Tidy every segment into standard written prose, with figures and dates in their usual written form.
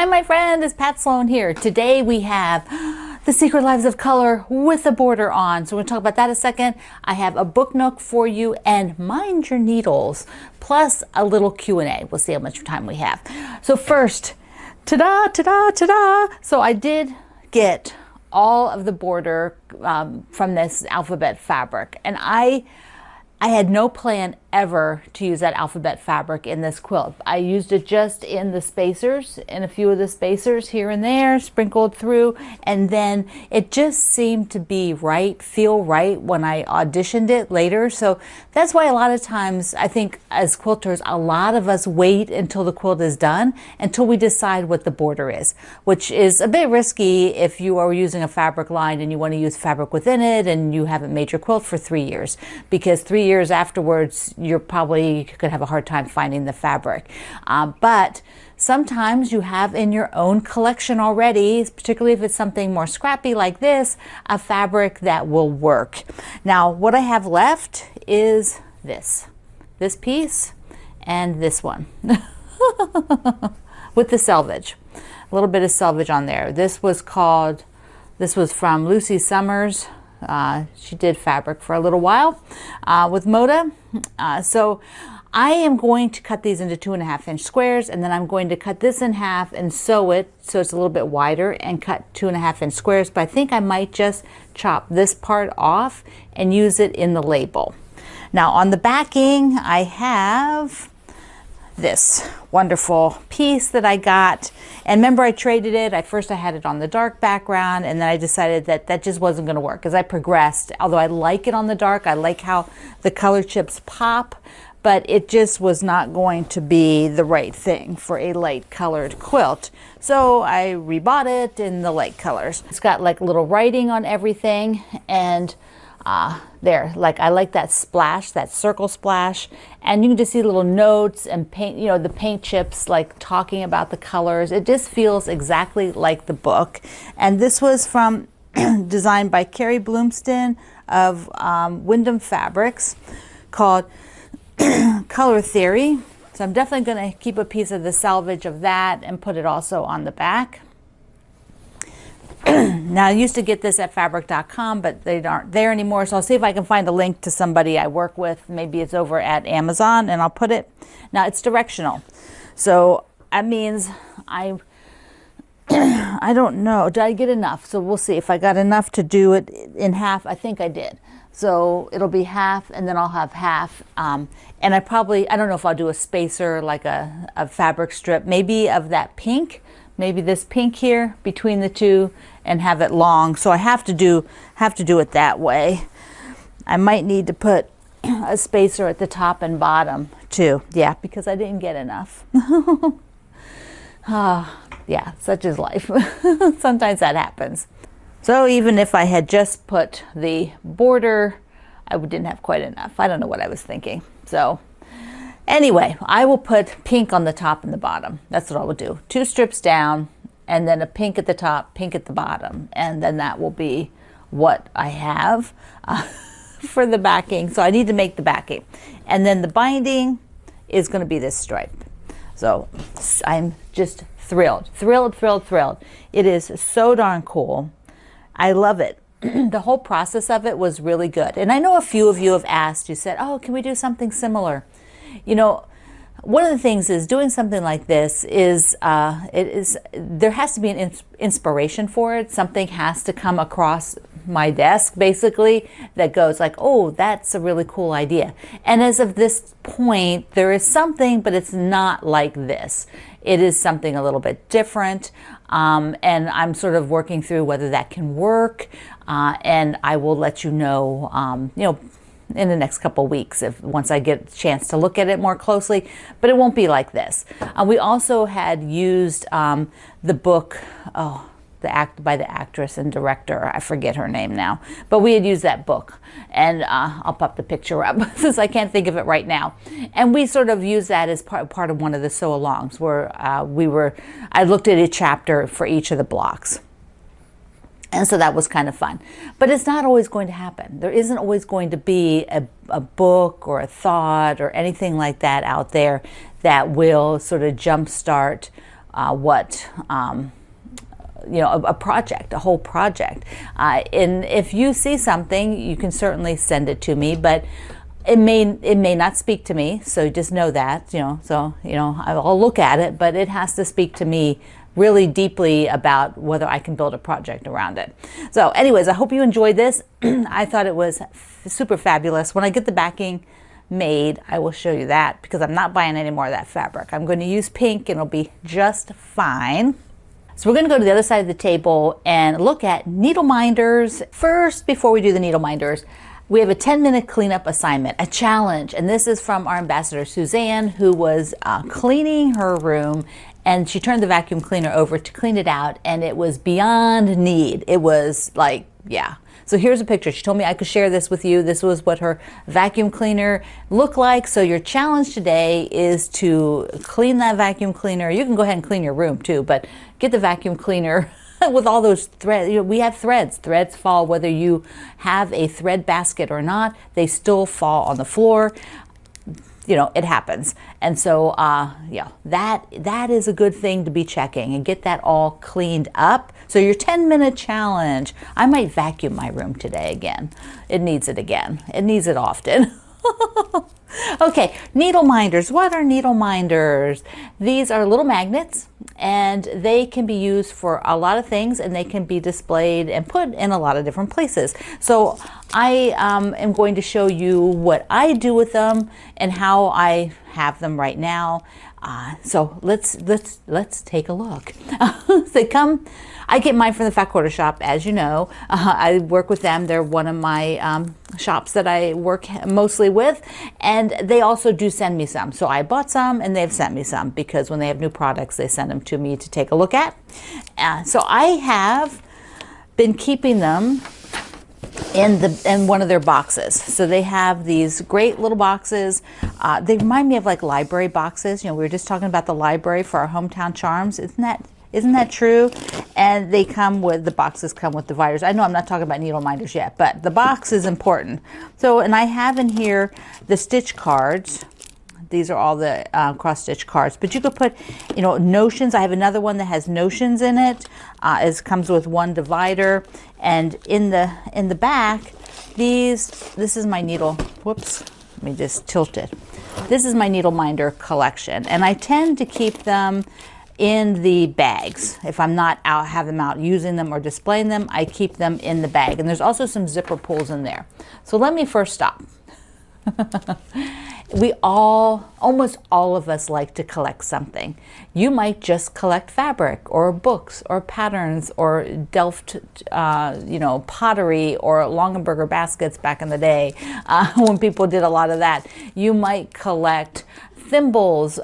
Hi, my friend, it's Pat Sloan here. Today we have The Secret Lives of Color with a border on. So we're going to talk about that a second. I have a book nook for you and mind your needles, plus a little Q&A. We'll see how much time we have. So first, ta-da, ta-da, ta-da. So I did get all of the border from this alphabet fabric, and I had no plan ever to use that alphabet fabric in this quilt. I used it just in the spacers, in a few of the spacers here and there, sprinkled through, and then it just seemed to be right, feel right when I auditioned it later. So that's why a lot of times I think as quilters, a lot of us wait until the quilt is done, until we decide what the border is, which is a bit risky if you are using a fabric line and you want to use fabric within it and you haven't made your quilt for 3 years, because 3 years afterwards, you're probably going to have a hard time finding the fabric. But sometimes you have in your own collection already, particularly if it's something more scrappy like this, a fabric that will work. Now, what I have left is this piece and this one with the selvage, a little bit of selvage on there. This was from Lucy Summers. She did fabric for a little while with Moda. So I am going to cut these into 2.5-inch squares, and then I'm going to cut this in half and sew it so it's a little bit wider and cut 2.5-inch squares. But I think I might just chop this part off and use it in the label. Now on the backing, I have this wonderful piece that I got, and remember I traded it. At first I had it on the dark background, and then I decided that that just wasn't going to work as I progressed. Although I like it on the dark, I like how the color chips pop, but it just was not going to be the right thing for a light colored quilt. So I rebought it in the light colors. It's got like little writing on everything, and there, like I like that splash, that circle splash, and you can just see little notes and paint, you know, the paint chips like talking about the colors. It just feels exactly like the book. And this was from designed by Carrie Bloomston of Wyndham Fabrics, called Color Theory. So I'm definitely going to keep a piece of the selvage of that and put it also on the back. Now, I used to get this at fabric.com, but they aren't there anymore. So I'll see if I can find a link to somebody I work with. Maybe it's over at Amazon, and I'll put it. Now, it's directional. So that means I don't know. Did I get enough? So we'll see if I got enough to do it in half. I think I did. So it'll be half, and then I'll have half. And I don't know if I'll do a spacer, like a fabric strip, maybe of that pink. Maybe this pink here between the two, and have it long. So I have to do it that way. I might need to put a spacer at the top and bottom too. Yeah, because I didn't get enough. Yeah, such is life. Sometimes that happens. So even if I had just put the border, I didn't have quite enough. I don't know what I was thinking. So anyway, I will put pink on the top and the bottom. That's what I will do. 2 strips down, and then a pink at the top, pink at the bottom. And then that will be what I have for the backing. So I need to make the backing. And then the binding is going to be this stripe. So I'm just thrilled, thrilled, thrilled, thrilled. It is so darn cool. I love it. The whole process of it was really good. And I know a few of you have asked, you said, oh, can we do something similar? You know, one of the things is doing something like this is, there has to be an inspiration for it. Something has to come across my desk, basically, that goes like, oh, that's a really cool idea. And as of this point, there is something, but it's not like this. It is something a little bit different. And I'm sort of working through whether that can work. And I will let you know, in the next couple weeks, once I get a chance to look at it more closely. But it won't be like this. We also had used the book, by the actress and director, I forget her name now, but we had used that book, and I'll pop the picture up since I can't think of it right now. And we sort of used that as part of one of the sew-alongs where I looked at a chapter for each of the blocks. And so that was kind of fun. But it's not always going to happen. There isn't always going to be a book or a thought or anything like that out there that will sort of jumpstart what a project, a whole project. And if you see something, you can certainly send it to me, but it may not speak to me. So just know that, I'll look at it, but it has to speak to me really deeply about whether I can build a project around it. So anyways, I hope you enjoyed this. I thought it was super fabulous. When I get the backing made, I will show you that, because I'm not buying any more of that fabric. I'm going to use pink and it'll be just fine. So we're going to go to the other side of the table and look at needle minders. First, before we do the needle minders, we have a 10-minute cleanup assignment, a challenge. And this is from our ambassador, Suzanne, who was cleaning her room, and she turned the vacuum cleaner over to clean it out, and it was beyond need. It was like, yeah. So here's a picture. She told me I could share this with you. This was what her vacuum cleaner looked like. So your challenge today is to clean that vacuum cleaner. You can go ahead and clean your room too, but get the vacuum cleaner with all those threads. We have threads. Threads fall whether you have a thread basket or not. They still fall on the floor. It happens. And so, that is a good thing to be checking and get that all cleaned up. So your 10-minute challenge, I might vacuum my room today again. It needs it again. It needs it often. Okay, needle minders. What are needle minders? These are little magnets, and they can be used for a lot of things, and they can be displayed and put in a lot of different places. So I am going to show you what I do with them and how I have them right now. So let's take a look. They come. I get mine from the Fat Quarter Shop, as you know. I work with them. They're one of my shops that I work mostly with, and they also do send me some. So I bought some, and they've sent me some, because when they have new products, they send them to me to take a look at. So I have been keeping them in one of their boxes. So they have these great little boxes. They remind me of like library boxes. We were just talking about the library for our hometown charms. Isn't that true? And the boxes come with dividers. I know I'm not talking about needle minders yet, but the box is important. So, and I have in here the stitch cards. These are all the cross stitch cards, but you could put, notions. I have another one that has notions in it. It comes with one divider, and in the back, this is my needle. Whoops, let me just tilt it. This is my needle minder collection, and I tend to keep them in the bags. If I'm not have them out using them or displaying them, I keep them in the bag. And there's also some zipper pulls in there. So let me first stop. Almost all of us like to collect something. You might just collect fabric or books or patterns or Delft, pottery or Longenberger baskets back in the day when people did a lot of that. You might collect thimbles,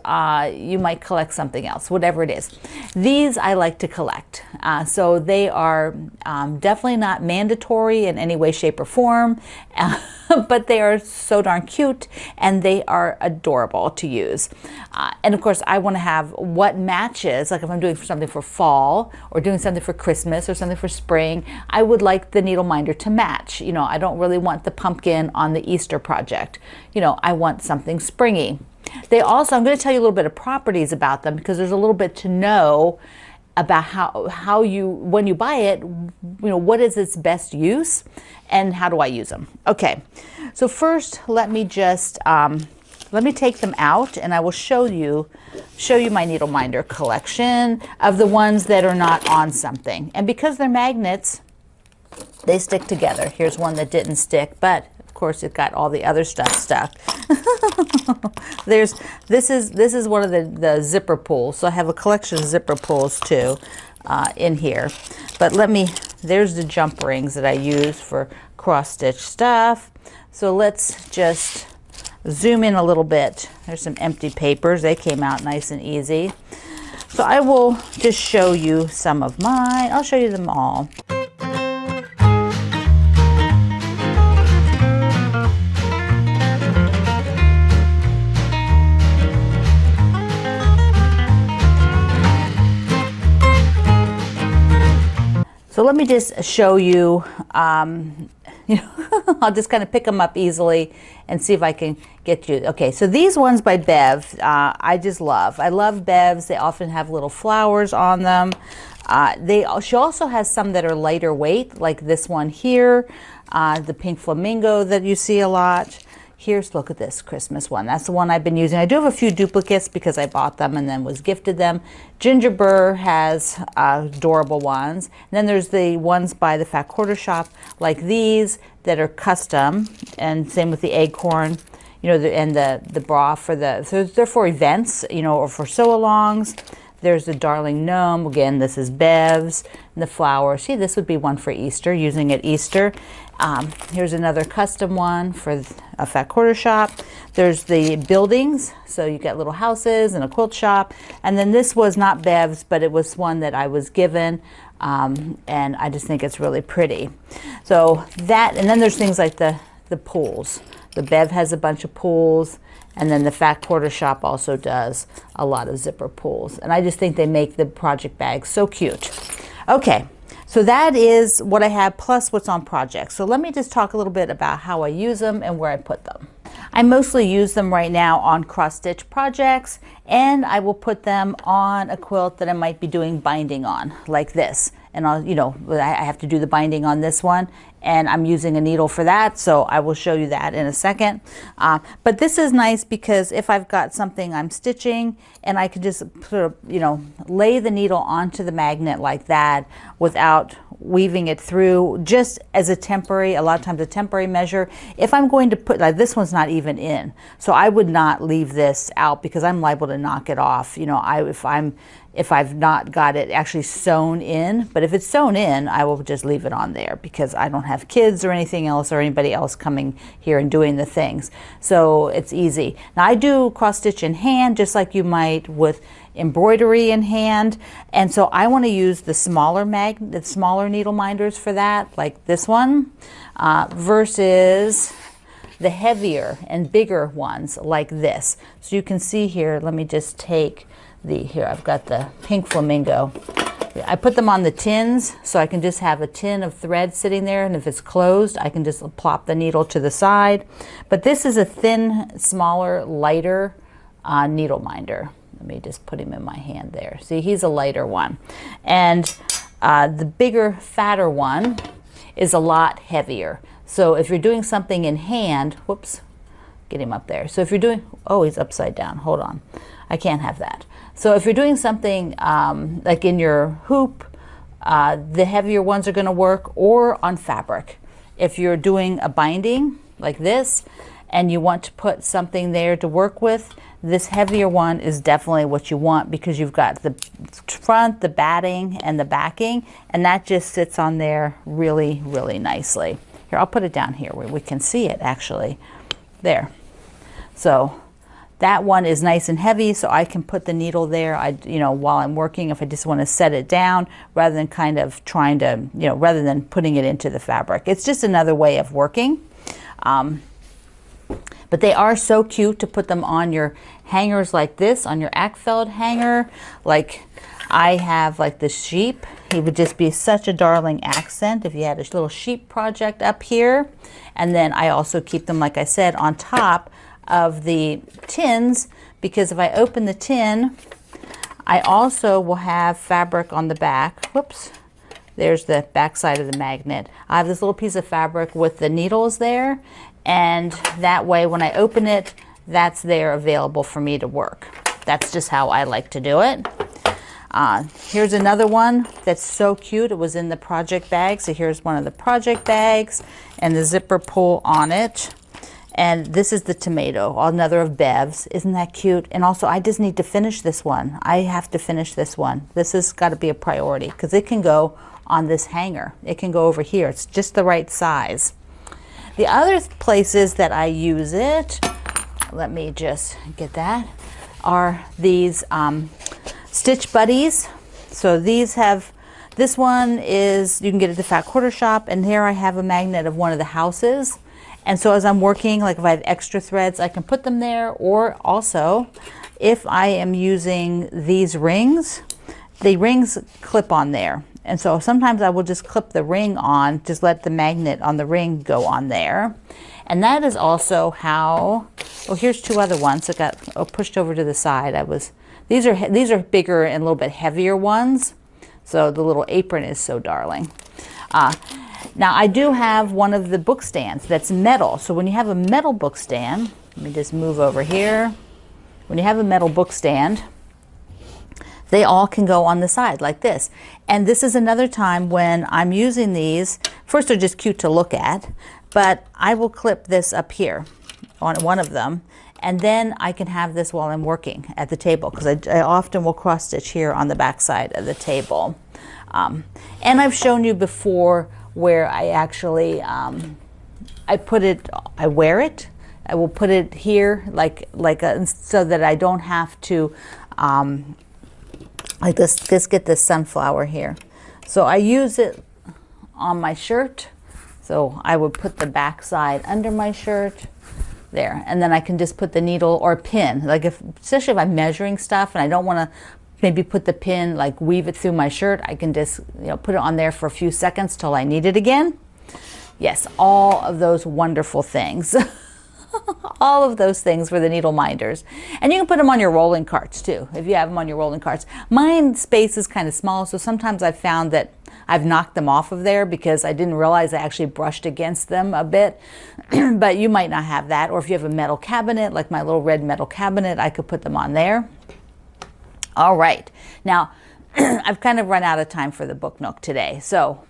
you might collect something else, whatever it is. These I like to collect. So they are definitely not mandatory in any way, shape, or form, but they are so darn cute, and they are adorable to use. And of course, I want to have what matches, like if I'm doing something for fall or doing something for Christmas or something for spring, I would like the needle minder to match. I don't really want the pumpkin on the Easter project. I want something springy. They also, I'm going to tell you a little bit of properties about them, because there's a little bit to know about how when you buy it, what is its best use and how do I use them. Okay, so first let me just let me take them out, and I will show you my needle minder collection of the ones that are not on something. And because they're magnets, they stick together. Here's one that didn't stick, but of course it got all the other stuff stuck. This is one of the zipper pulls. So I have a collection of zipper pulls too in here. But there's the jump rings that I use for cross stitch stuff. So let's just zoom in a little bit. There's some empty papers. They came out nice and easy. So I will just show you some of mine. I'll show you them all. So let me just show you you know, I'll just kind of pick them up easily and see if I can get you. Okay, so these ones by Bev, I just love. I love Bev's. They often have little flowers on them. She also has some that are lighter weight, like this one here, the pink flamingo that you see a lot. Here's, look at this Christmas one. That's the one I've been using. I do have a few duplicates because I bought them and then was gifted them. Ginger Burr has adorable ones. And then there's the ones by the Fat Quarter Shop, like these, that are custom. And same with the acorn, you know, and the bra for so they're for events, you know, or for sew-alongs. There's the Darling Gnome. Again, this is Bev's. And the flower. See, this would be one for Easter, using at Easter. Here's another custom one for a Fat Quarter Shop. There's the buildings. So you get little houses and a quilt shop. And then this was not Bev's, but it was one that I was given. And I just think it's really pretty. So that, and then there's things like the pools. The Bev has a bunch of pools. And then the Fat Quarter Shop also does a lot of zipper pools. And I just think they make the project bags so cute. Okay, so that is what I have plus what's on projects. So let me just talk a little bit about how I use them and where I put them. I mostly use them right now on cross-stitch projects, and I will put them on a quilt that I might be doing binding on, like this. And I'll, you know, I have to do the binding on this one, and I'm using a needle for that, so I will show you that in a second. But this is nice because if I've got something I'm stitching, and I can just sort of, you know, lay the needle onto the magnet like that without weaving it through, just as a temporary, a lot of times a temporary measure. If I'm going to put, like this one's not even in, so I would not leave this out because I'm liable to knock it off. You know, if I've not got it actually sewn in, but if it's sewn in, I will just leave it on there because I don't have kids or anything else or anybody else coming here and doing the things. So it's easy. Now I do cross stitch in hand just like you might with embroidery in hand, and so I want to use the smaller needle minders for that, like this one, versus the heavier and bigger ones like this. So you can see here, let me just take here I've got the pink flamingo. I put them on the tins so I can just have a tin of thread sitting there, and if it's closed I can just plop the needle to the side. But this is a thin, smaller, lighter needle minder. Let me just put him in my hand there. See, he's a lighter one. And the bigger, fatter one is a lot heavier. So if you're doing something in hand, whoops, get him up there. So if you're doing, oh, he's upside down, hold on. I can't have that. So if you're doing something like in your hoop, the heavier ones are gonna work, or on fabric. If you're doing a binding like this, and you want to put something there to work with, this heavier one is definitely what you want because you've got the front, the batting, and the backing, and that just sits on there really, really nicely. Here, I'll put it down here where we can see it actually. There. So that one is nice and heavy, so I can put the needle there, you know, while I'm working if I just want to set it down rather than kind of trying to, you know, rather than putting it into the fabric. It's just another way of working. But they are so cute to put them on your hangers like this, on your Ackfeld hanger. Like I have like the sheep. He would just be such a darling accent if you had a little sheep project up here. And then I also keep them, like I said, on top of the tins, because if I open the tin, I also will have fabric on the back. Whoops. There's the back side of the magnet. I have this little piece of fabric with the needles there, and that way when I open it, that's there available for me to work. That's just how I like to do it. Here's another one that's so cute. It was in the project bag. So here's one of the project bags and the zipper pull on it. And this is the tomato, another of Bev's. Isn't that cute? And also, I just need to finish this one. I have to finish this one. This has got to be a priority because it can go on this hanger. It can go over here. It's just the right size. The other places that I use it, let me just get that, are these Stitch Buddies. So these have, this one is, you can get it at the Fat Quarter Shop, and here I have a magnet of one of the houses. And so as I'm working, like if I have extra threads, I can put them there, or also if I am using these rings, the rings clip on there. And so sometimes I will just clip the ring on, just let the magnet on the ring go on there. And that is also how, oh, here's two other ones that got pushed over to the side. These are bigger and a little bit heavier ones. So the little apron is so darling. Now I do have one of the book stands that's metal. So when you have a metal book stand, let me just move over here. When you have a metal book stand, they all can go on the side like this. And this is another time when I'm using these. First, they're just cute to look at, but I will clip this up here on one of them, and then I can have this while I'm working at the table, because I often will cross stitch here on the back side of the table. And I've shown you before where I actually, I wear it. I will put it here so that I don't have to, like this, get this sunflower here. So I use it on my shirt. So I would put the back side under my shirt there, and then I can just put the needle or pin, like especially if I'm measuring stuff and I don't want to maybe put the pin, like weave it through my shirt, I can just, put it on there for a few seconds till I need it again. Yes, all of those wonderful things. All of those things for the needle minders. And you can put them on your rolling carts too, if you have them on your rolling carts. Mine space is kind of small, so sometimes I've found that I've knocked them off of there because I didn't realize I actually brushed against them a bit. But you might not have that. Or if you have a metal cabinet, like my little red metal cabinet, I could put them on there. All right. Now, I've kind of run out of time for the book nook today. So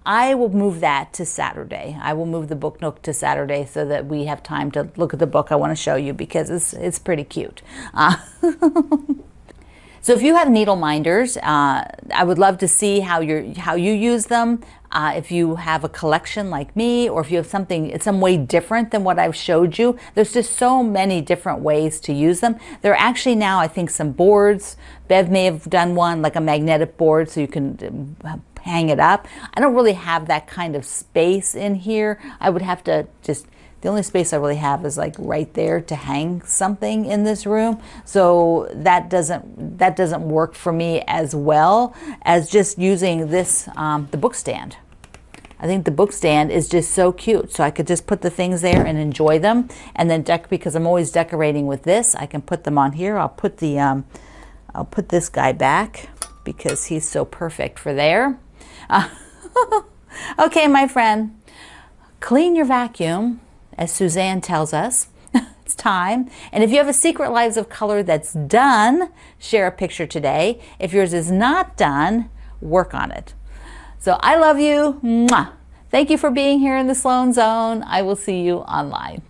I will move that to Saturday. I will move the book nook to Saturday so that we have time to look at the book I want to show you, because it's pretty cute. So if you have needle minders, I would love to see how you use them. If you have a collection like me, or if you have something, some way different than what I've showed you. There's just so many different ways to use them. There are actually now, I think, some boards. Bev may have done one, like a magnetic board, so you can hang it up. I don't really have that kind of space in here. I would have to just, the only space I really have is like right there to hang something in this room. So that doesn't work for me as well as just using this, the book stand. I think the book stand is just so cute. So I could just put the things there and enjoy them. And then because I'm always decorating with this, I can put them on here. I'll put this guy back because he's so perfect for there. Okay, my friend, clean your vacuum, as Suzanne tells us. It's time. And if you have a Secret Lives of Color that's done, share a picture today. If yours is not done, work on it. So I love you. Mwah. Thank you for being here in the Sloan Zone. I will see you online.